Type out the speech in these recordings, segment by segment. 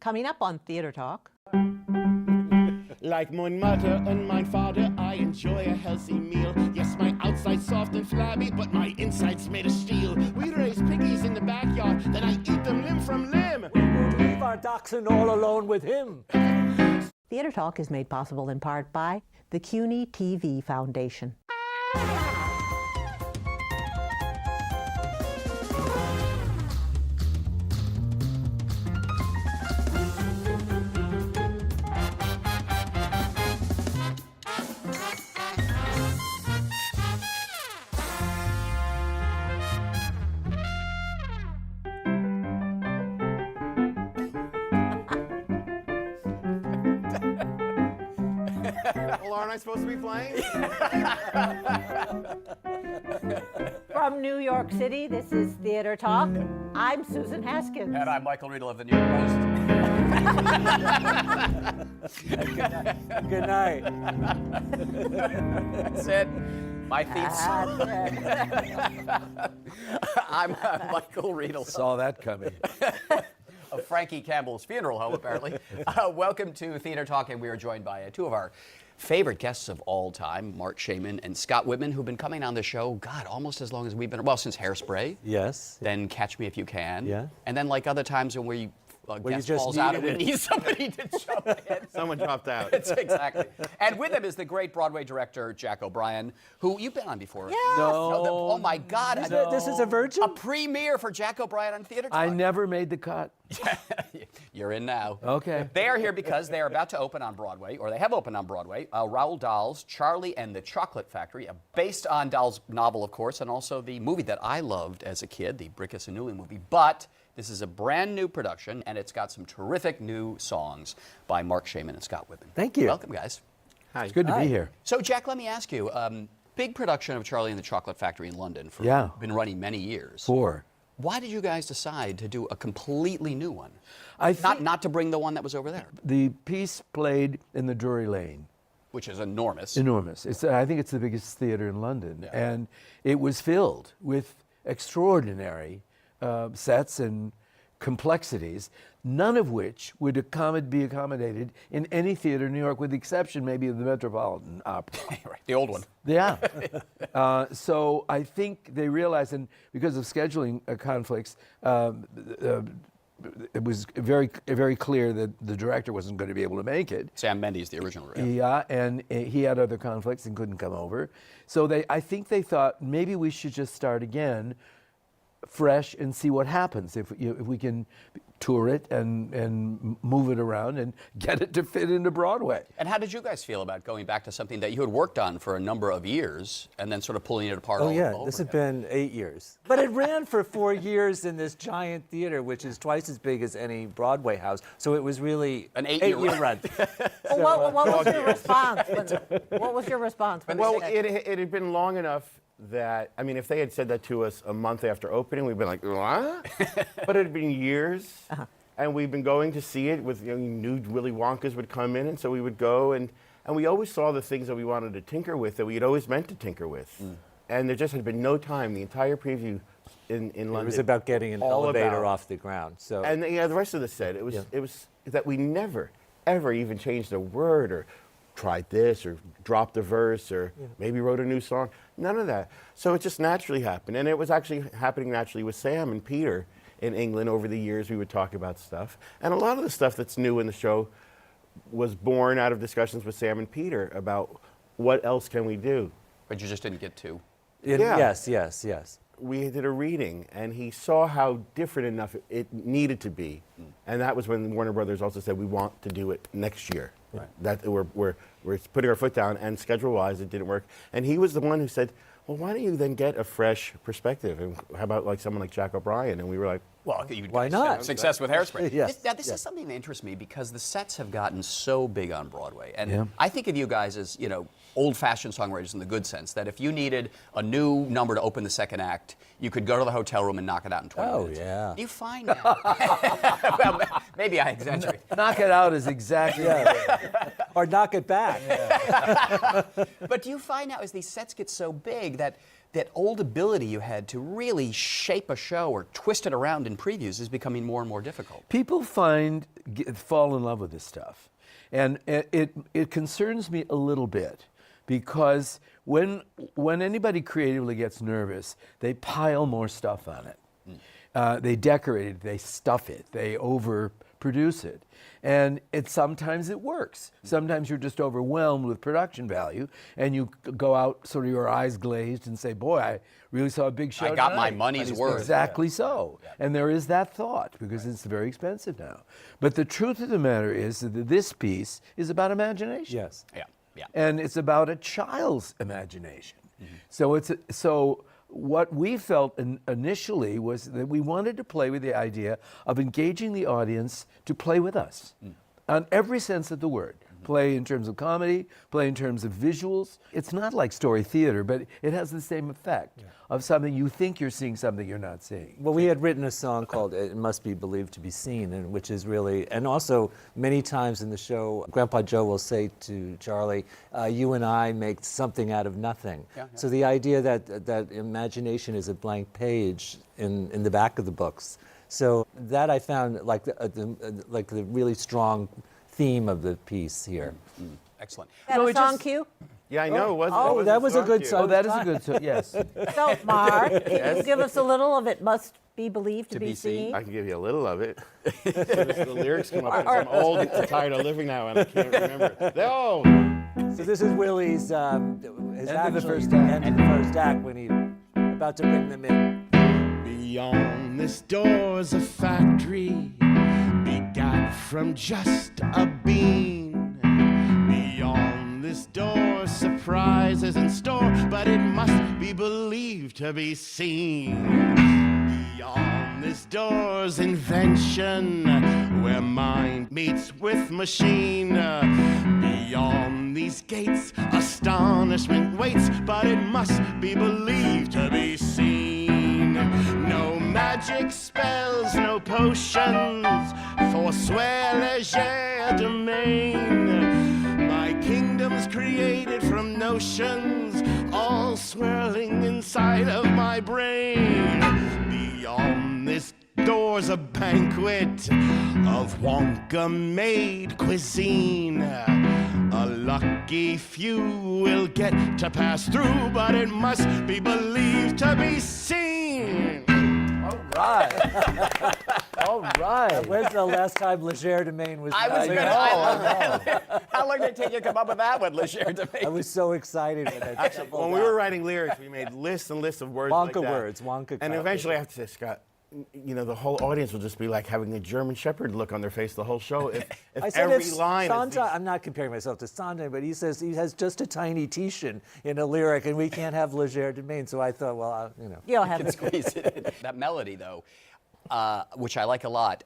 Coming up on Theater Talk. Like mein mother and mein father, I enjoy a healthy meal. Yes, my outside's soft and flabby, but my inside's made of steel. We raise piggies in the backyard, then I eat them limb from limb. We won't leave our dachshund all alone with him. Theater Talk is made possible in part by the CUNY TV Foundation. Well, aren't I supposed to be playing? From New York City, this is Theater Talk. I'm Susan Haskins. And I'm Michael Riedel of the New York Post. Good night. That's it. My theme song. I'm Michael Riedel. Saw that coming. Of Frankie Campbell's funeral home, apparently. Welcome to Theater Talk, and we are joined by two of our favorite guests of all time, Marc Shaiman and Scott Wittman, who've been coming on the show, God, almost as long as we've been, well, since Hairspray. Yes. Then Catch Me If You Can. Yeah. And then like other times when we guest just falls out and we needed need somebody to jump in. Someone dropped out. It's exactly. And with him is the great Broadway director, Jack O'Brien, who you've been on before. Yes. No. Oh my God. This is a virgin? A premiere for Jack O'Brien on Theater Talk. I never made the cut. You're in now. Okay. They are here because they are about to open on Broadway, or they have opened on Broadway, Roald Dahl's Charlie and the Chocolate Factory, based on Dahl's novel, of course, and also the movie that I loved as a kid, the Brickus and Newley movie. But this is a brand new production, and it's got some terrific new songs by Marc Shaiman and Scott Wittman. Thank you. Welcome, guys. Hi. It's good to be here. So, Jack, let me ask you, big production of Charlie and the Chocolate Factory in London for been running many years. 4. Why did you guys decide to do a completely new one? I think Not to bring the one that was over there, the piece played in the Drury Lane. which is enormous. Enormous. I think it's the biggest theater in London. Yeah. And it was filled with extraordinary sets and complexities, none of which would be accommodated in any theater in New York, with the exception maybe of the Metropolitan Opera. Right, the old one. Yeah. So I think they realized, and because of scheduling conflicts, it was very clear that the director wasn't going to be able to make it. Sam Mendes, the original. Right? Yeah, and he had other conflicts and couldn't come over. So I think they thought maybe we should just start again, fresh, and see what happens if we can tour it and move it around and get it to fit into Broadway. And how did you guys feel about going back to something that you had worked on for a number of years and then sort of pulling it apart all over This has again? been 8 years. But it ran for 4 years in this giant theater, which is twice as big as any Broadway house. So it was really An eight-year run. Well, what was your response? What was your response? Well, it had been long enough that, I mean, if they had said that to us a month after opening, we'd been like, what? But it had been years, and we've been going to see it with, new Willy Wonkas would come in, and so we would go, and we always saw the things that we wanted to tinker with, that we had always meant to tinker with. And there just had been no time, the entire preview in London. It was about getting an all elevator about- off the ground. So And the rest of the set, it was that we never, ever even changed a word or tried this or dropped a verse or maybe wrote a new song. None of that. So it just naturally happened. And it was actually happening naturally with Sam and Peter in England over the years. We would talk about stuff. And a lot of the stuff that's new in the show was born out of discussions with Sam and Peter about what else can we do. But you just didn't get to. Yeah. Yes. We did a reading, and he saw how different enough it needed to be. And that was when Warner Brothers also said, we want to do it next year. Right. That we're putting our foot down, and schedule-wise, it didn't work. And he was the one who said, well, why don't you then get a fresh perspective? And how about like someone like Jack O'Brien? And we were like, Well, Why not? Success with Hairspray. Yes. This is something that interests me because the sets have gotten so big on Broadway. And Yeah. I think of you guys as, old-fashioned songwriters in the good sense, that if you needed a new number to open the second act, you could go to the hotel room and knock it out in 20 minutes. yeah. Do you find now? Well, maybe I exaggerate. Knock it out is exactly Or knock it back. But do you find now, as these sets get so big, that that old ability you had to really shape a show or twist it around in previews is becoming more and more difficult. People fall in love with this stuff, and it concerns me a little bit, because when anybody creatively gets nervous, they pile more stuff on it. They decorate it, they stuff it, they overproduce it. And sometimes it works. Sometimes you're just overwhelmed with production value, and you go out sort of your eyes glazed and say, boy, I really saw a big show I got tonight. my money's worth. Exactly so. And there is that thought, because it's very expensive now. But the truth of the matter is that this piece is about imagination. Yes. Yeah, yeah. And it's about a child's imagination. So what we felt initially was that we wanted to play with the idea of engaging the audience to play with us on every sense of the word. Play in terms of comedy, play in terms of visuals. It's not like story theater, but it has the same effect of something you think you're seeing something you're not seeing. Well, we had written a song called It Must Be Believed to Be Seen, and which is really, and also many times in the show, Grandpa Joe will say to Charlie, you and I make something out of nothing. So the idea that imagination is a blank page in the back of the books. So that I found like the really strong theme of the piece here. Excellent. Got a song cue? Yeah, I know. It wasn't, Oh, it that was a song good cue. song. Oh, that is a good song, yes. So, Mark, can you give us a little of It Must Be Believed to Be Seen? I can give you a little of it. The lyrics come up, I'm old and tired of living now, and I can't remember. Oh! So this is Willy's his End of the first end of the first act when he's about to bring them in. Beyond this door's a factory, begat from just a bean. Beyond this door, surprises in store, but it must be believed to be seen. Beyond this door's invention, where mind meets with machine. Beyond these gates, astonishment waits, but it must be believed to be seen. No magic spells, no potions, forswear leisure domain. My kingdom's created from notions, all swirling inside of my brain. Beyond this door's a banquet of Wonka-made cuisine. A lucky few will get to pass through, but it must be believed to be seen. All right. All right. When's the last time Leger Domain was I was playing? going to. I love that. How long did it take you to come up with that one, Leger Domain? I was so excited when that Actually, when we were writing lyrics, we made lists and lists of words like Wonka that. words, Wonka And copies. eventually I have to say, Scott, you know, the whole audience will just be like having a German Shepherd look on their face the whole show. If I said every it's line is Santa, I'm not comparing myself to Santa, but he says he has just a tiny Titian in a lyric, and we can't have Leger Domain. So I thought, well, you know. You'll have it. Squeeze it in. That melody, though, which I like a lot,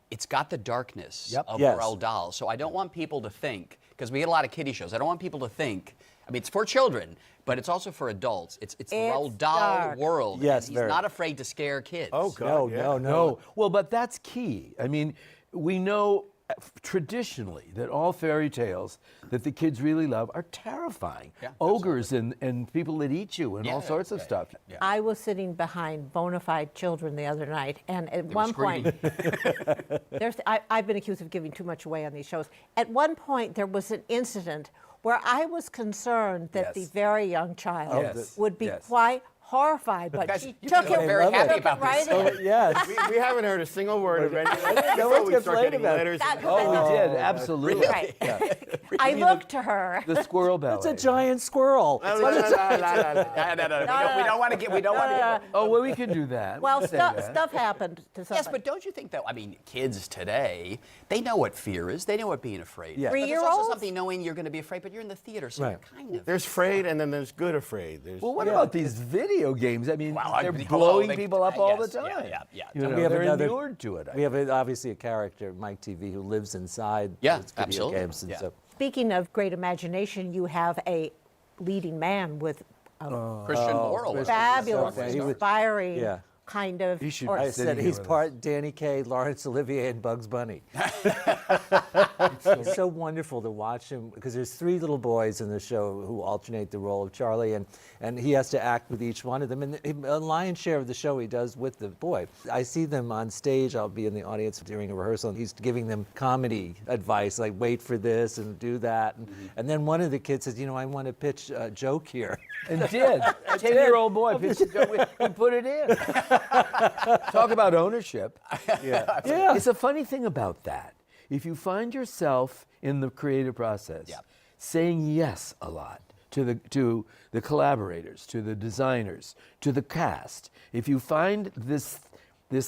it's got the darkness of Yes. Roald Dahl. So I don't want people to think, because we get a lot of kiddie shows, I don't want people to think, I mean, it's for children, but it's also for adults. It's the Roald Dahl dark. world. Yes, and he's very. not afraid to scare kids. Oh, God, No. No. Well, but that's key. I mean, we know traditionally that all fairy tales that the kids really love are terrifying. Yeah, Ogres and people that eat you and all sorts of stuff. Yeah. I was sitting behind bona fide children the other night, and at one point, I've been accused of giving too much away on these shows. At one point, there was an incident where I was concerned that the Yes. very young child Yes. would be Yes. quite horrified, but Guys, she you took guys are it, very happy took about it right this. in. Yes. We haven't heard a single word of any. No Before one's we start complained getting about it. letters. That- Oh, we did, absolutely. Right. Yeah. I looked to her. The squirrel ballet. It's a giant squirrel. La, la, la, la, la, la. No, we don't want to get. We don't want to get. Oh, well, we can do that. Well, We can say that. stuff happened to somebody. Yes, but don't you think though? I mean, kids today, they know what fear is. They know what being afraid. Yeah. But there's also Three-year-olds? something knowing you're going to be afraid, but you're in the theater, so Right. you're kind of. There's afraid, and then there's good afraid. There's, Well, what about these video games? I mean, Wow, they're hello, blowing they- people up all the yes, yeah, time. yeah. You know, We have they're another- inured to it. We have obviously a character, Mike TV, who lives inside Yeah, those video absolutely. games. And Yeah. so Speaking of great imagination, you have a leading man with Christian moral. fabulous, so he was- inspiring yeah. kind of. You should or- I Sitting said here he's with part Danny Kaye, Laurence Olivier, and Bugs Bunny. It's so wonderful to watch him because there's 3 little boys in the show who alternate the role of Charlie, and he has to act with each one of them. And a lion's share of the show he does with the boy. I see them on stage. I'll be in the audience during a rehearsal, and he's giving them comedy advice, like wait for this and do that. And then one of the kids says, I want to pitch a joke here. And did. 10-year-old boy pitched it, we put it in. Talk about ownership. Yeah. It's a funny thing about that. If you find yourself in the creative process saying yes a lot to the collaborators, to the designers, to the cast, if you find this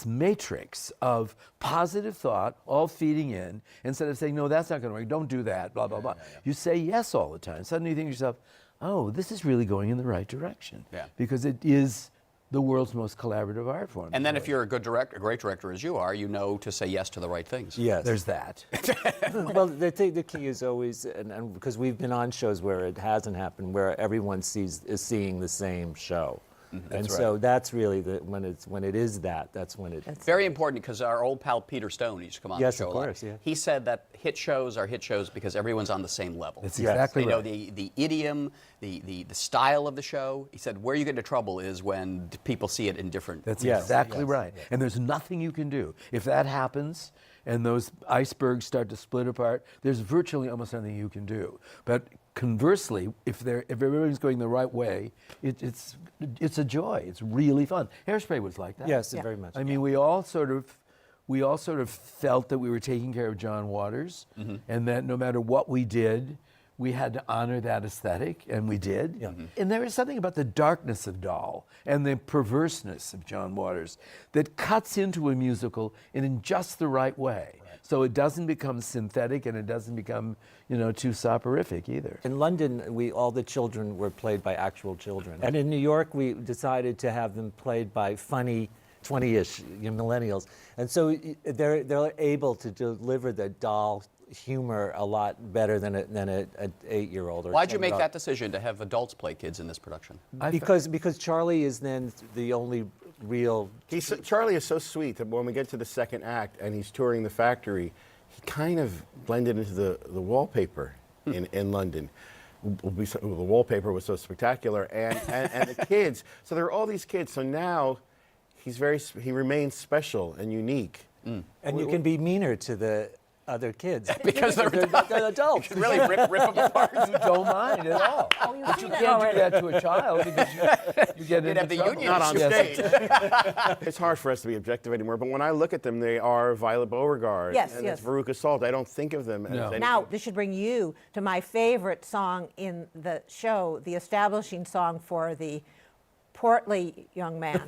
matrix of positive thought all feeding in, instead of saying, no, that's not going to work, don't do that, blah, blah, blah. You say yes all the time. Suddenly you think to yourself, oh, this is really going in the right direction. Yeah. Because it is the world's most collaborative art form. And then if you're a good director, a great director as you are, you know to say yes to the right things. Yes. There's that. Well, the key is always, and because we've been on shows where it hasn't happened, where everyone is seeing the same show. And so that's really when it is that's when it's Very important because our old pal Peter Stone used to come on Yes, the show of a lot. course, yeah. He said that hit shows are hit shows because everyone's on the same level. That's exactly They know right. the idiom, the style of the show. He said where you get into trouble is when people see it in different. That's Yes, exactly yes, right. And there's nothing you can do. If that happens and those icebergs start to split apart, there's virtually almost nothing you can do. But conversely, if everybody's going the right way, it's a joy. It's really fun. Hairspray was like that. yes, very much. I mean, we all sort of felt that we were taking care of John Waters, and that no matter what we did, we had to honor that aesthetic, and we did. Yeah. And there is something about the darkness of Dahl and the perverseness of John Waters that cuts into a musical in just the right way. So it doesn't become synthetic and it doesn't become, too soporific either. In London, all the children were played by actual children. And in New York, we decided to have them played by funny 20-ish millennials. And so they're able to deliver the Dahl humor a lot better than an 8-year-old. Or Why'd you make 10-year-old. that decision to have adults play kids in this production? Because Charlie is then the only real. Charlie is so sweet that when we get to the second act and he's touring the factory, he kind of blended into the wallpaper in London. The wallpaper was so spectacular, and the kids. So there are all these kids. So now he remains special and unique. And you can be meaner to the other kids. Because they're adults. really rip them apart. You don't mind at all. you've But seen you it can't already. do that to a child because you get into have the trouble. union Not on Yes. stage. It's hard for us to be objective anymore, but when I look at them, they are Violet Beauregard Yes, and yes. it's Veruca Salt. I don't think of them as anything. Now, this should bring you to my favorite song in the show, the establishing song for the portly young man.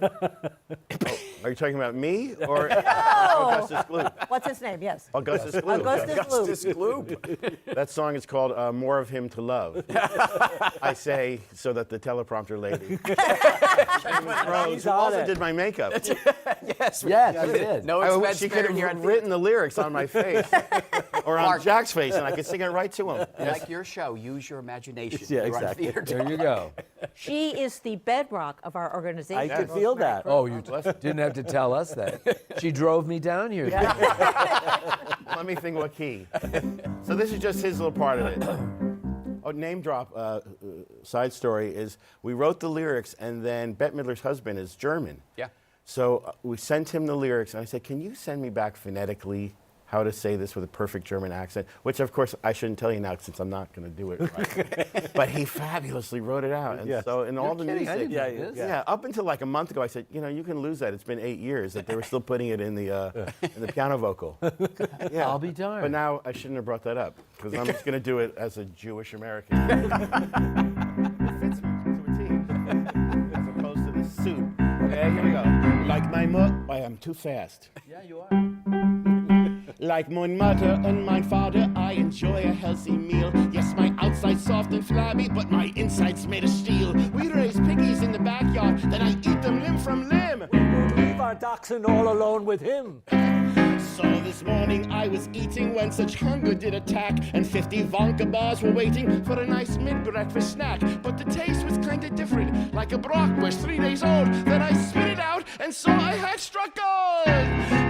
Are you talking about me or Augustus Gloop? What's his name? Yes. Augustus Gloop. Augustus Gloop. That song is called More of Him to Love. I say so that the teleprompter lady Rose, who also did my makeup. Yes, Yes, you did. No I wish expense she could spared here. have written the lyrics on my face or on Mark. Jack's face, and I could sing it right to him. Like your show, use your imagination. Yeah, You're on exactly. theater There you go. She is the bedrock of our organization. I could feel that. Oh, you didn't have to tell us that. She drove me down here. Let me think what key. So this is just his little part of it. Oh, name drop side story is we wrote the lyrics, and then Bette Midler's husband is German. Yeah. So we sent him the lyrics, and I said, can you send me back phonetically how to say this with a perfect German accent? Which, of course, I shouldn't tell you now since I'm not going to do it right. But he fabulously wrote it out. And Yes. so in all the kidding, I music, didn't know this. yeah, up until like a month ago, I said, you can lose that. It's been 8 years that they were still putting it in the piano vocal. Yeah. I'll be darned. But now I shouldn't have brought that up because I'm just going to do it as a Jewish American. It fits me to a T, as opposed to the suit. Okay, here we go. Like my mother, I am too fast. Yeah, you are. Like my mother and my father, I enjoy a healthy meal. Yes, my outside's soft and flabby, but my inside's made of steel. We raise piggies in the backyard, then I eat them limb from limb. We leave our dachshund all alone with him. So this morning I was eating when such hunger did attack, and 50 Wonka bars were waiting for a nice mid-breakfast snack. But the taste was kinda different, like a bratwurst 3 days old. Then I spit it out and saw I had struck gold.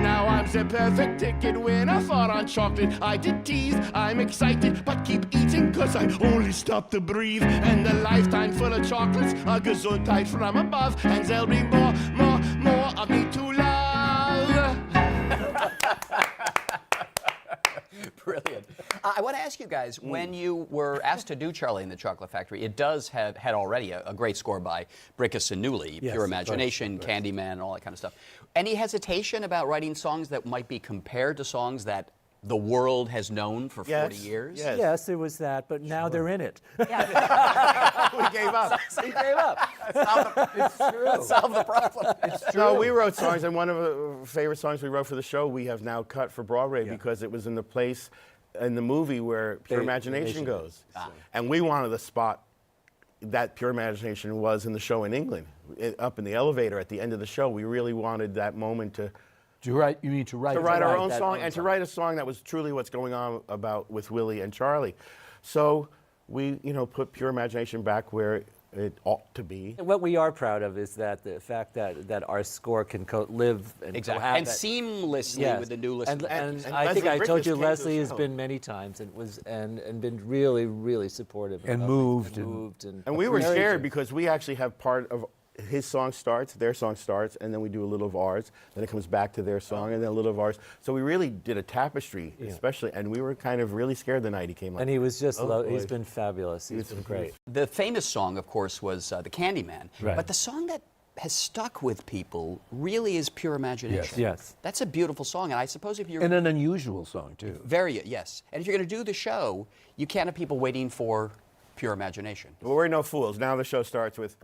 Now I'm the perfect ticket winner for on chocolate. I did tease, I'm excited, but keep eating, cause I only stop to breathe. And a lifetime full of chocolates, a gesundheit from above, and there'll be more of me to love. Brilliant. I want to ask you guys, when you were asked to do Charlie and the Chocolate Factory, it had already a great score by Brickus and Newley, Yes, Pure of course, Imagination, of course. Candyman, and all that kind of stuff. Any hesitation about writing songs that might be compared to songs that the world has known for 40 years? Yes. Yes, there was that, but now they're in it. We gave up. He gave up. It's true. Solve the problem. No, we wrote songs, and one of the favorite songs we wrote for the show we have now cut for Broadway because it was in the place in the movie where Pure Imagination goes. And we wanted the spot that Pure Imagination was in the show in England, up in the elevator at the end of the show. We really wanted that moment to You mean to write? to write our write own that song own and to song. write a song that was truly what's going on about with Willy and Charlie. So we, put Pure Imagination back where it ought to be. What we are proud of is that the fact that our score can live and Exactly. have And that- seamlessly Yes. with the new listener. And And I think Leslie I told Brickus you came to the Leslie has show. been many times and been really, really supportive. And lovely moved And and- moved. And we were Very scared good. because we actually have part of his song starts, their song starts, and then we do a little of ours. Then it comes back to their song, and then a little of ours. So we really did a tapestry, especially, and we were kind of really scared the night he came. And he was just, he's boy. been fabulous. He's been great. The famous song, of course, was the Candyman. Right. But the song that has stuck with people really is Pure Imagination. Yes. That's a beautiful song, and I suppose if you're And an unusual song too. yes, and if you're going to do the show, you can't have people waiting for Pure Imagination. Well, we're no fools. Now the show starts with.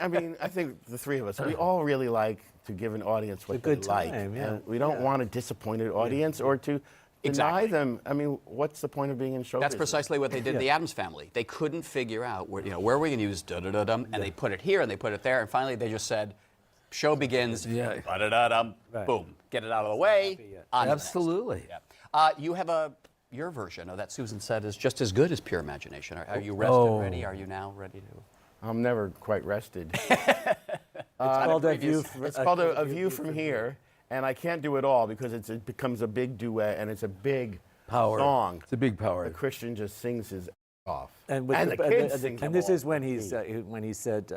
I think the three of us, we all really like to give an audience what A good they like. time, yeah. And we don't want a disappointed audience or to deny Exactly. them. What's the point of being in show That's business? precisely what they did in the Addams Family. They couldn't figure out where are we going to use da-da-da-dum, and they put it here and they put it there, and finally they just said, show begins, da-da-da-dum, boom, get it out of the way, on to the next. Absolutely. Yeah. You have your version of that Susan said is just as good as Pure Imagination. Are you rested, ready? Are you now ready to? I'm never quite rested. It's called A View It's called a View from Here, and I can't do it all because it becomes a big duet and it's a big Power. song. It's a big power. The Christian just sings his off. And, the kids sing and this is when he said,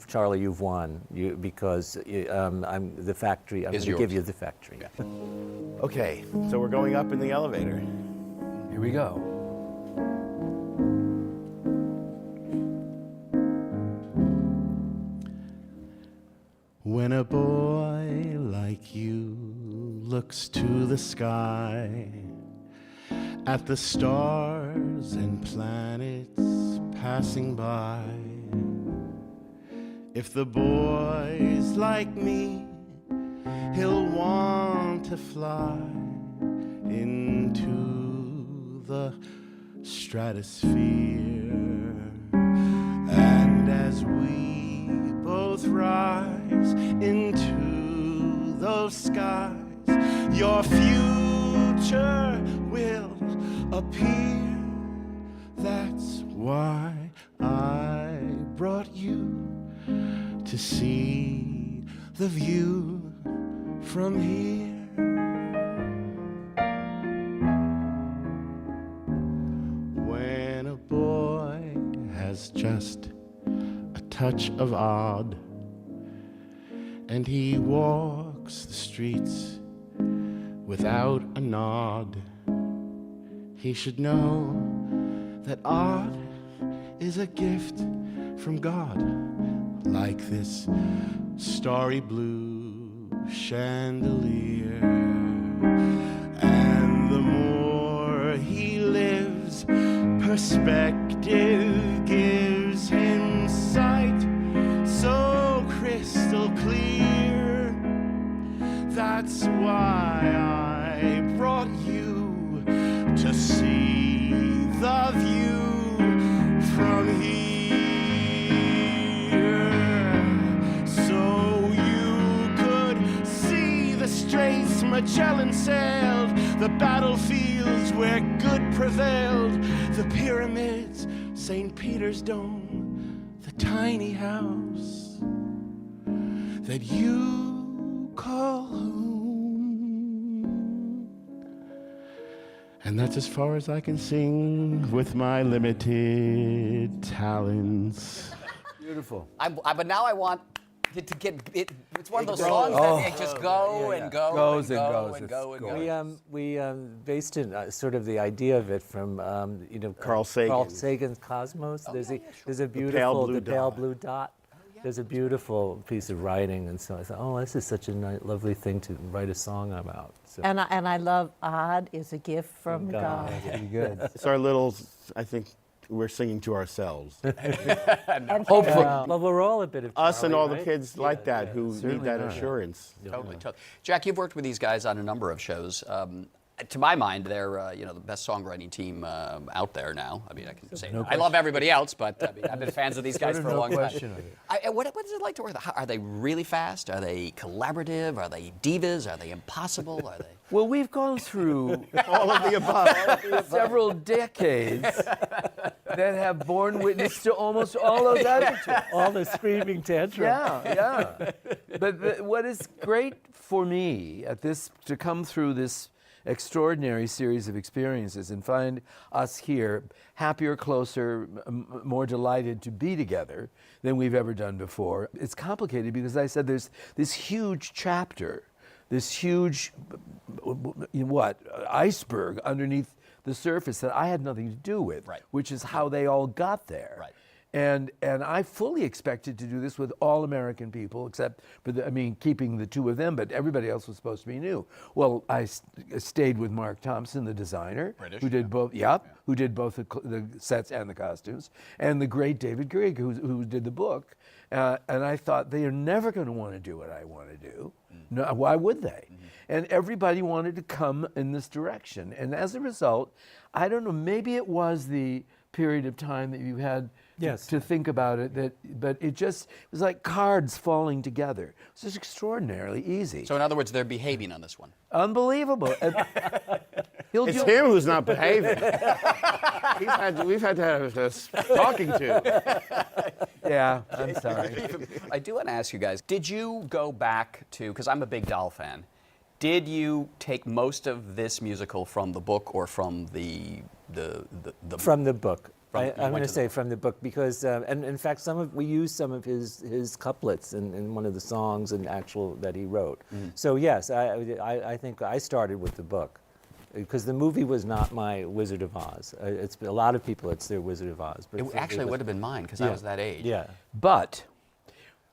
Charlie, you've won, because I'm the factory. I'm Is going to give yours. you the factory. Yeah. Okay, so we're going up in the elevator. Here we go. When a boy like you looks to the sky at the stars and planets passing by, if the boy's like me, he'll want to fly into the stratosphere. And as we both rise into those skies, your future will appear. That's why I brought you to see the view from here. When a boy has just a touch of odd, and he walks the streets without a nod, he should know that odd is a gift from God, like this starry blue chandelier. And the more he lives, perspective gives him sight so crystal clear. That's why I brought you to see the view from here. Magellan sailed, the battlefields where good prevailed, the pyramids, St. Peter's Dome, the tiny house that you call home. And that's as far as I can sing with my limited talents. Beautiful. But now I want it to get it. It's one of those songs that it just go and go Goes and and go goes. and go and It's go. We based in sort of the idea of it from Carl Sagan. Carl Sagan's Cosmos. There's a pale beautiful blue pale dot. blue dot. There's a beautiful piece of writing, and so I thought, oh, this is such a lovely thing to write a song about. So, And I love odd is a gift from God. Pretty good. It's our little, I think we're singing to ourselves. And Hopefully. well, we're all a bit of Us and Charlie, all the right? kids like that who need certainly that are. assurance. Totally. Jack, you've worked with these guys on a number of shows. To my mind, they're the best songwriting team out there now. I mean, I can say that. I love everybody else, but I mean, I've been fans of these guys for a long question time. of it. What is it like to work with them? Are they really fast? Are they collaborative? Are they divas? Are they impossible? Are they? Well, we've gone through All of the above. several decades that have borne witness to almost all those attitudes. All the screaming tantrum. Yeah. But what is great for me to come through this extraordinary series of experiences and find us here happier, closer, more delighted to be together than we've ever done before. It's complicated because I said there's this huge chapter, this huge iceberg underneath the surface that I had nothing to do with, Right. which is how they all got there. Right. And I fully expected to do this with all American people, except for keeping the two of them, but everybody else was supposed to be new. Well, I stayed with Mark Thompson, the designer, British, who did both. Who did both the sets and the costumes, and the great David Grieg, who did the book. And I thought they are never going to want to do what I want to do. No, why would they? And everybody wanted to come in this direction. And as a result, I don't know. Maybe it was the period of time that you had. Yes. To think about it, but it was like cards falling together. It was just extraordinarily easy. So in other words, they're behaving on this one. Unbelievable. It's him who's not behaving. We've had to have this talking to. Yeah, I'm sorry. I do want to ask you guys, did you go back to, because I'm a big Dahl fan, did you take most of this musical from the book or from the From the book. You I'm went going to to the say book. from the book because, and in fact, we used some of his couplets in one of the songs that he wrote. So yes, I think I started with the book because the movie was not my Wizard of Oz. It's a lot of people, it's their Wizard of Oz. But It actually would have been mine because I was that age. Yeah. But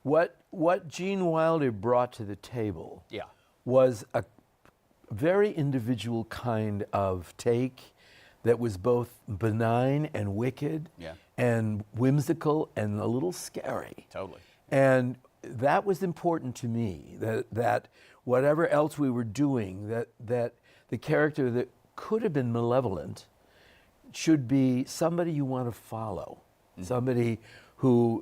what Gene Wilder brought to the table Yeah. was a very individual kind of take that was both benign and wicked Yeah. and whimsical and a little scary. Totally. And that was important to me, that whatever else we were doing, that the character that could have been malevolent should be somebody you want to follow, somebody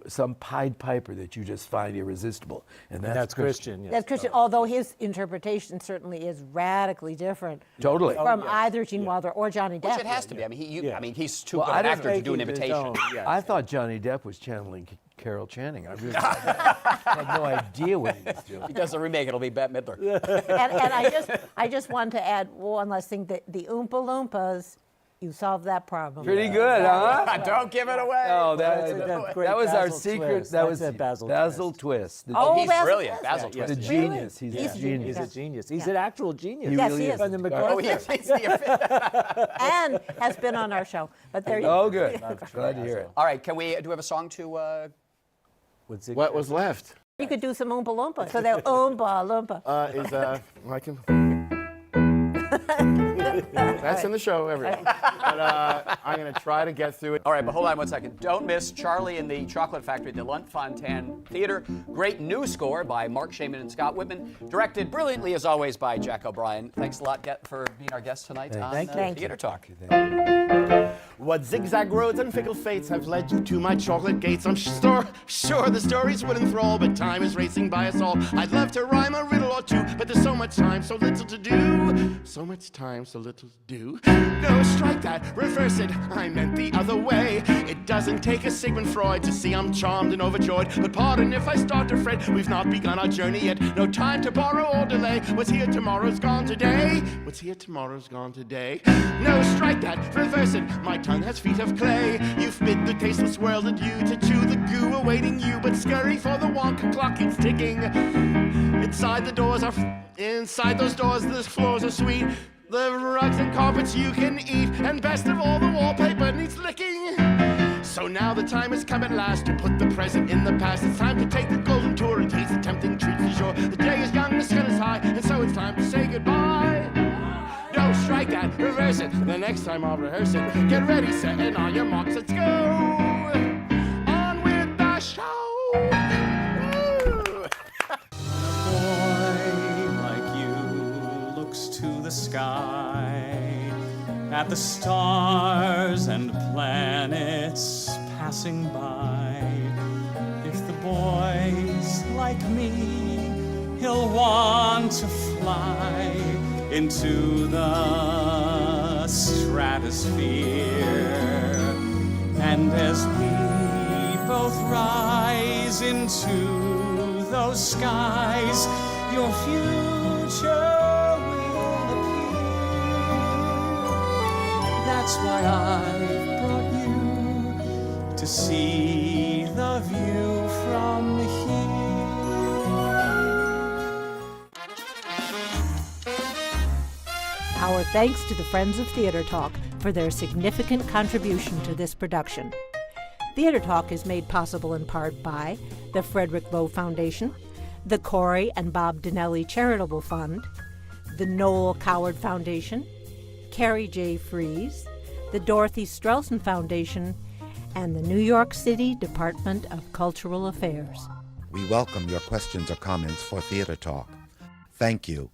some Pied Piper that you just find irresistible. And that's Christian. Yes. That's Christian, although his interpretation certainly is radically different Totally. from either Gene Wilder or Johnny Depp. Which it has to be. I mean, he's too Well, good I an don't actor to do an Making his imitation. own, yes. I thought Johnny Depp was channeling Carol Channing. I really had no idea what he was doing. If he does a remake, it'll be Bette Midler. and I just want to add one last thing. The Oompa Loompas, you solved that problem. Pretty good, huh? Don't give it away. Oh, That's a great that was our Basil secret. twist. That That's was a Basil Basil Twist. Oh, He's Basil brilliant. Twist. Basil Yeah, The Twist. Really? genius. He's He's a a genius. He's a genius. He's an actual genius. Yes, really he is. is. From the Oh, McCarthy. Oh, yes, he's the And has been on our show. But there you Oh, good. Glad to hear it. All right, do we have a song to? What's it? What was left? You could do some Oompa Loompa. So they're Oompa Loompa. I can. That's in the show, everyone. But I'm going to try to get through it. All right, but hold on one second. Don't miss Charlie and the Chocolate Factory at the Lunt-Fontanne Theater. Great new score by Marc Shaiman and Scott Wittman. Directed brilliantly, as always, by Jack O'Brien. Thanks a lot for being our guest tonight on Theater Talk. What zigzag roads and fickle fates have led you to my chocolate gates? I'm sure the stories would enthrall, but time is racing by us all. I'd love to rhyme a riddle or two, but there's so much time, so little to do. So much time, so little to do. No, strike that, reverse it, I meant the other way. It doesn't take a Sigmund Freud to see I'm charmed and overjoyed. But pardon if I start to fret, we've not begun our journey yet. No time to borrow or delay. What's here tomorrow's gone today. What's here tomorrow's gone today. No, strike that, reverse it, my tongue has feet of clay. You bid the tasteless world adieu to chew the goo awaiting you, but scurry for the Wonka clock, it's ticking. Inside those doors the floors are sweet. The rugs and carpets you can eat, and best of all, the wallpaper needs licking. So now the time has come at last to put the present in the past. It's time to take the golden tour and taste the tempting treats du jour. The day is young, the sun is high, and so it's time to say goodbye. No, strike that, reverse it. The next time I'll rehearse it. Get ready, set, and on your marks, let's go. On with the show. To the sky at the stars and planets passing by. If the boy's like me, he'll want to fly into the stratosphere. And as we both rise into those skies, your future That's why I've brought you to see the view from here. Our thanks to the Friends of Theater Talk for their significant contribution to this production. Theater Talk is made possible in part by the Frederick Lowe Foundation, the Corey and Bob Dinelli Charitable Fund, the Noel Coward Foundation, Carrie J. Fries, the Dorothy Strelson Foundation, and the New York City Department of Cultural Affairs. We welcome your questions or comments for Theater Talk. Thank you